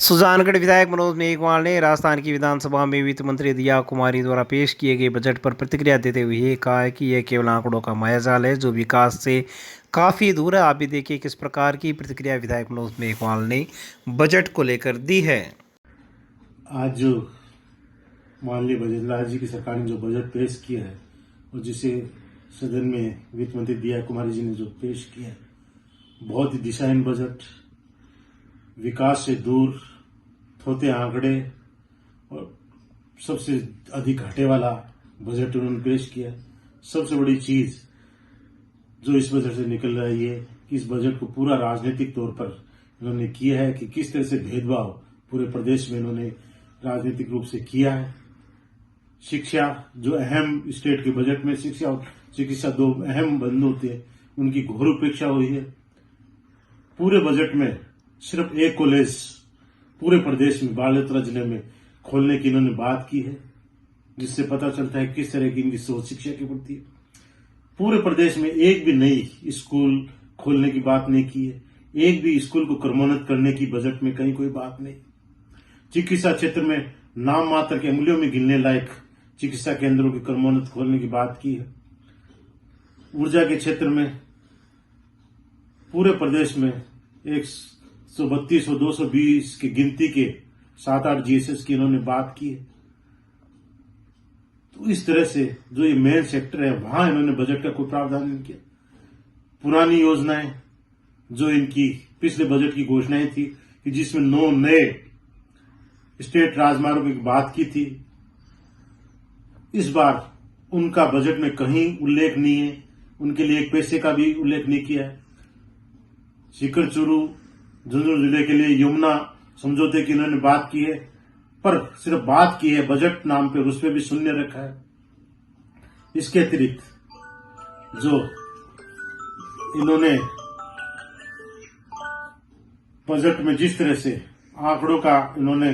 सुजानगढ़ विधायक मनोज मेघवाल ने राजस्थान की विधानसभा में वित्त मंत्री दिया कुमारी द्वारा पेश किए गए बजट पर प्रतिक्रिया देते हुए ये कहा है कि यह केवल आंकड़ों का मायाजाल है जो विकास से काफ़ी दूर है। आप भी देखिए किस प्रकार की प्रतिक्रिया विधायक मनोज मेघवाल ने बजट को लेकर दी है। आज जो माननीय बजट राज्य की सरकार ने जो बजट पेश किया है और जिसे सदन में वित्त मंत्री दिया कुमारी जी ने जो पेश किया है, बहुत ही दिशाहीन बजट, विकास से दूर, थोथे आंकड़े और सबसे अधिक घाटे वाला बजट उन्होंने पेश किया। सबसे बड़ी चीज जो इस बजट से निकल रही है कि इस बजट को पूरा राजनीतिक तौर पर इन्होंने किया है कि किस तरह से भेदभाव पूरे प्रदेश में इन्होंने राजनीतिक रूप से किया है। शिक्षा, जो अहम स्टेट के बजट में शिक्षा और चिकित्सा दो अहम बंद होते हैं, उनकी घोर उपेक्षा हुई है। पूरे बजट में सिर्फ एक कॉलेज पूरे प्रदेश में बालोतरा जिले में खोलने की इन्होंने बात की है, जिससे पता चलता है किस तरह की इनकी सोच शिक्षा के प्रति। पूरे प्रदेश में एक भी नई स्कूल खोलने की बात नहीं की है, एक भी स्कूल को क्रमोन्नत करने की बजट में कहीं कोई बात नहीं। चिकित्सा क्षेत्र में नाम मात्र के मूल्यों में गिनने लायक चिकित्सा केंद्रों के क्रमोन्नत खोलने की बात की है। ऊर्जा के क्षेत्र में पूरे प्रदेश में 132 और 220 की गिनती के 7-8 जीएसएस की इन्होंने बात की है। तो इस तरह से जो ये मेन सेक्टर है वहां इन्होंने बजट का कोई प्रावधान नहीं किया। पुरानी योजनाएं जो इनकी पिछले बजट की घोषणाएं थी कि जिसमें 9 नए स्टेट राजमार्गों की बात की थी, इस बार उनका बजट में कहीं उल्लेख नहीं है, उनके लिए एक पैसे का भी उल्लेख नहीं किया है। सीकर चूरू झुंझुनू जिले के लिए यमुना समझौते की इन्होंने बात की है, पर सिर्फ बात की है, बजट नाम पे उस पर भी शून्य रखा है। इसके अतिरिक्त जो इन्होंने बजट में जिस तरह से आंकड़ों का इन्होंने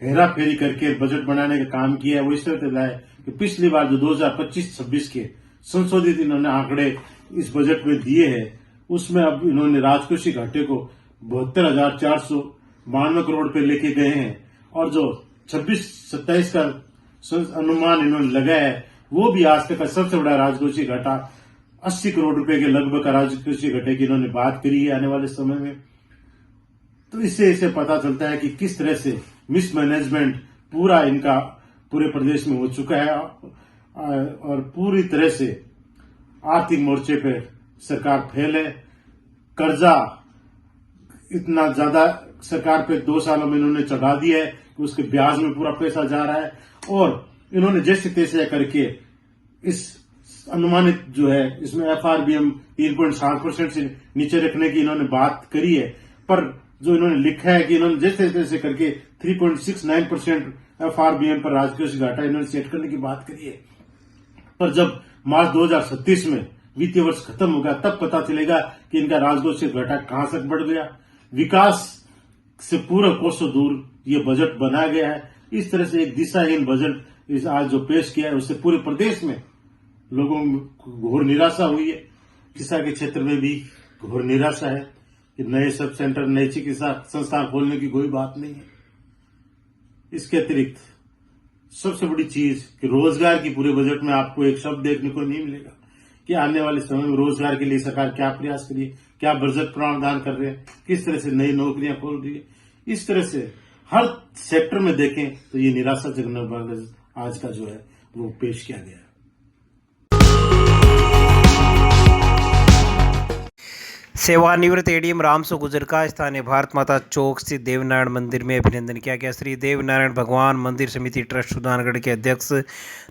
हेरा फेरी करके बजट बनाने का काम किया है, वो इस तरह से है कि पिछली बार जो 2025-26 के संशोधित इन्होंने आंकड़े इस बजट में दिए हैं, उसमें अब इन्होंने राजकोषीय घाटे को 72,492 करोड़ रुपए लेके गए हैं और जो 26-27 का अनुमान इन्होंने लगाया है वो भी आज तक का सबसे बड़ा राजकोषीय घाटा 80 करोड़ रुपए के लगभग का राजकोषीय घाटे की इन्होंने बात करी है आने वाले समय में। तो इससे इसे पता चलता है कि किस तरह से मिसमैनेजमेंट पूरा इनका पूरे प्रदेश में हो चुका है और पूरी तरह से आर्थिक मोर्चे पे सरकार फेल है। कर्जा इतना ज्यादा सरकार पे 2 सालों में इन्होंने चढ़ा दिया है कि उसके ब्याज में पूरा पैसा जा रहा है और इन्होंने जैसे तैसे करके इस अनुमानित जो है इसमें एफआरबीएम 3.7% से नीचे रखने की इन्होंने बात करी है, पर जो इन्होंने लिखा है कि इन्होंने जैसे तैसे करके 3.69% एफआरबीएम पर राजकोषीय घाटा इन्होंने सेट करने की बात करी है। पर जब मार्च 2036 में वित्तीय वर्ष खत्म होगा तब पता चलेगा कि इनका राजकोषीय घाटा कहां तक बढ़ गया। विकास से पूरा कोसों दूर ये बजट बनाया गया है। इस तरह से एक दिशाहीन बजट इस आज जो पेश किया है उससे पूरे प्रदेश में लोगों को घोर निराशा हुई है। चिकित्सा के क्षेत्र में भी घोर निराशा है कि नए सब सेंटर, नए चिकित्सा संस्थान खोलने की कोई बात नहीं है। इसके अतिरिक्त सबसे बड़ी चीज कि रोजगार की पूरे बजट में आपको एक शब्द देखने को नहीं मिलेगा कि आने वाले समय में रोजगार के लिए सरकार क्या प्रयास करिए, क्या बजट प्रावधान कर रहे हैं, किस तरह से नई नौकरियां खोल रही है। इस तरह से हर सेक्टर में देखें तो ये निराशाजनक बजट आज का जो है वो पेश किया गया है। सेवानिवृत्त एडीएम रामसु गुजर का स्थानीय भारत माता चौक स्थित देवनारायण मंदिर में अभिनंदन किया गया। श्री देवनारायण भगवान मंदिर समिति ट्रस्ट सुजानगढ़ के अध्यक्ष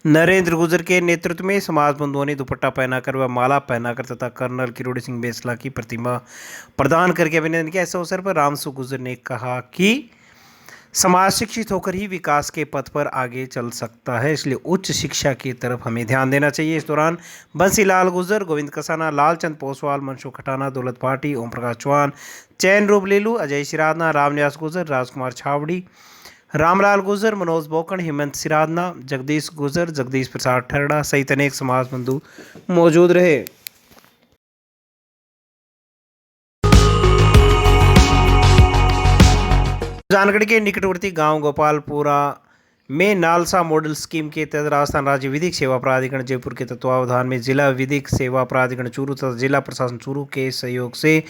नरेंद्र गुजर के नेतृत्व में समाज बंधुओं ने दुपट्टा पहनाकर व माला पहनाकर तथा कर्नल किरोड़ी सिंह बेसला की प्रतिमा प्रदान करके अभिनंदन किया। इस अवसर पर रामसु गुजर ने कहा कि समाज शिक्षित होकर ही विकास के पथ पर आगे चल सकता है, इसलिए उच्च शिक्षा की तरफ हमें ध्यान देना चाहिए। इस दौरान बंसीलाल गुजर, गोविंद कसाना, लालचंद पोसवाल, मनसुख खटाना, दौलत भाटी, ओम प्रकाश चौहान, चैन रूप लेलू, अजय सिरादना, रामनिवास गुजर, राजकुमार छावड़ी, रामलाल गुजर, मनोज बोकण, हेमंत सिरादना, जगदीश गुजर, जगदीश प्रसाद ठरड़ा सहित अनेक समाज बंधु मौजूद रहे। जानगढ़ के निकटवर्ती गांव गोपालपुरा में नालसा मॉडल स्कीम के तहत राजस्थान राज्य विधिक सेवा प्राधिकरण जयपुर के तत्वावधान में जिला विधिक सेवा प्राधिकरण चूरू तथा जिला प्रशासन चूरू के सहयोग से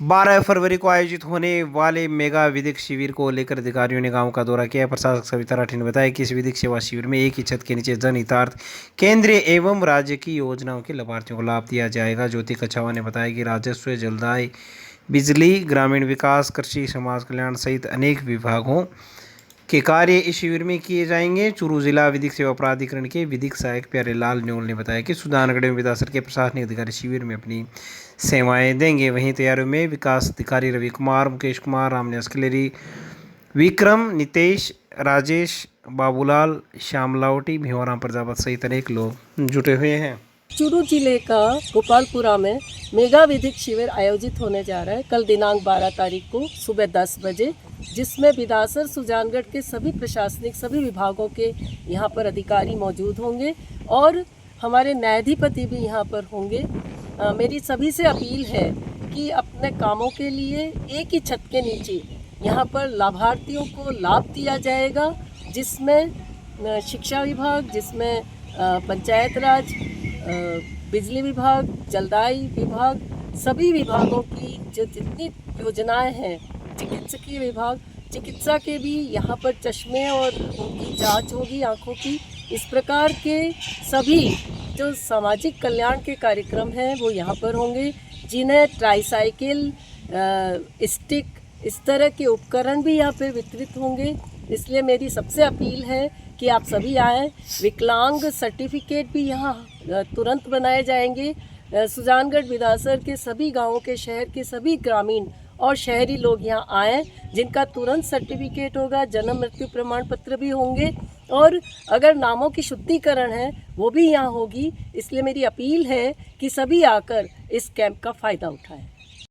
12 फरवरी को आयोजित होने वाले मेगा विधिक शिविर को लेकर अधिकारियों ने गांव का दौरा किया। प्रशासक सविता राठी ने बताया कि इस विधिक सेवा शिविर में एक ही छत के नीचे जनहितार्थ केंद्रीय एवं राज्य की योजनाओं के लाभार्थियों को लाभ दिया जाएगा। ज्योति कछावा ने बताया कि राजस्व, जलदाय, बिजली, ग्रामीण विकास, कृषि, समाज कल्याण सहित अनेक विभागों के कार्य इस शिविर में किए जाएंगे। चूरू जिला विधिक सेवा प्राधिकरण के विधिक सहायक प्यारेलाल न्योल ने बताया कि सुजानगढ़ में विधासर के प्रशासनिक अधिकारी शिविर में अपनी सेवाएं देंगे। वहीं तैयारियों में विकास अधिकारी रवि कुमार, मुकेश कुमार, रामन्यास कलेरी, विक्रम, नितेश, राजेश, बाबूलाल, श्यामलावटी, भिवाराम प्रजापत सहित अनेक लोग जुटे हुए हैं। चूरू जिले का गोपालपुरा में मेगा विधिक शिविर आयोजित होने जा रहा है कल दिनांक 12 तारीख को सुबह 10 बजे, जिसमें विधासर सुजानगढ़ के सभी प्रशासनिक सभी विभागों के यहाँ पर अधिकारी मौजूद होंगे और हमारे न्यायाधिपति भी यहाँ पर होंगे। मेरी सभी से अपील है कि अपने कामों के लिए एक ही छत के नीचे यहाँ पर लाभार्थियों को लाभ दिया जाएगा, जिसमें शिक्षा विभाग, जिसमें पंचायत राज, बिजली विभाग, जलदाई विभाग, सभी विभागों की जो जितनी योजनाएं हैं, चिकित्सकीय विभाग, चिकित्सा के भी यहाँ पर चश्मे और उनकी जांच होगी आँखों की। इस प्रकार के सभी जो सामाजिक कल्याण के कार्यक्रम हैं वो यहाँ पर होंगे, जिन्हें ट्राईसाइकिल, स्टिक, इस तरह के उपकरण भी यहाँ पे वितरित होंगे। इसलिए मेरी सबसे अपील है कि आप सभी आएँ। विकलांग सर्टिफिकेट भी यहाँ तुरंत बनाए जाएंगे। सुजानगढ़ विधासर के सभी गांवों के, शहर के सभी ग्रामीण और शहरी लोग यहाँ आएँ, जिनका तुरंत सर्टिफिकेट होगा, जन्म मृत्यु प्रमाण पत्र भी होंगे और अगर नामों की शुद्धिकरण है वो भी यहाँ होगी। इसलिए मेरी अपील है कि सभी आकर इस कैंप का फ़ायदा उठाएं।